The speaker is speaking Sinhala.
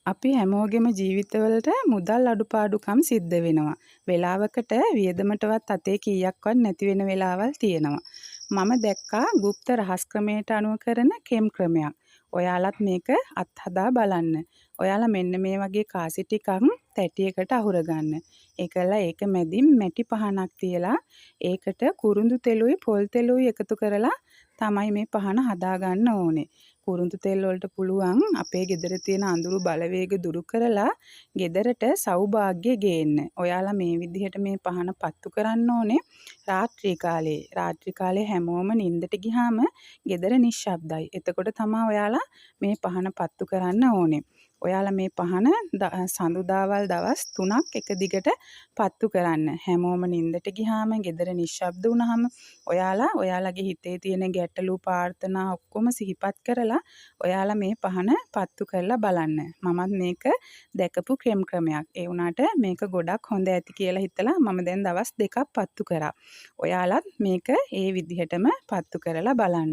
අපි හැමෝගෙම ජීවිතවලට මුදල් අඩුපාඩුකම් සිද්ධ වෙනවා. වෙලාවකට වියදමටවත් අතේ කීයක්වත් නැති වෙන වෙලාවල් තියෙනවා. මම දැක්කා গুপ্ত රහස් ක්‍රමයට අනුව කරන කෙම් ක්‍රමයක්. ඔයාලත් මේක අත්හදා බලන්න. ඔයාලා මෙන්න මේ වගේ කාසි ටිකක් තැටියකට අහුර ගන්න. ඒකලා ඒක මැදින් මැටි පහනක් තියලා ඒකට කුරුඳු තෙලුයි පොල් තෙලුයි එකතු කරලා තමයි මේ පහන හදා ගන්න ඕනේ. කුරුඳු තෙල් වලට පුළුවන් අපේ ගෙදර තියෙන අඳුරු බලවේග දුරු කරලා ගෙදරට සෞභාග්‍ය ගේන්න. ඔයාලා මේ විදිහට මේ පහන පත්තු කරන්න ඕනේ රාත්‍රී කාලේ. රාත්‍රී කාලේ හැමෝම නිින්දට ගියාම ගෙදර නිශ්ශබ්දයි. එතකොට තමයි ඔයාලා මේ පහන පත්තු කරන්න ඕනේ. ඔයාලා මේ පහන සඳුදාවල් දවස් 3ක් එක දිගට පත්තු කරන්න. හැමෝම නිින්දට ගියාම ගෙදර නිශ්ශබ්ද වුණාම ඔයාලගේ හිතේ තියෙන ගැටලු ප්‍රාර්ථනා ඔක්කොම සිහිපත් කරලා ඔයාලා මේ පහන පත්තු කරලා බලන්න. මමත් මේක දැකපු ක්‍රමයක්. ඒ වුණාට මේක ගොඩක් හොඳ ඇති කියලා හිතලා මම දැන් දවස් 2ක් පත්තු කරා. ඔයාලත් මේක ඒ විදිහටම පත්තු කරලා බලන්න.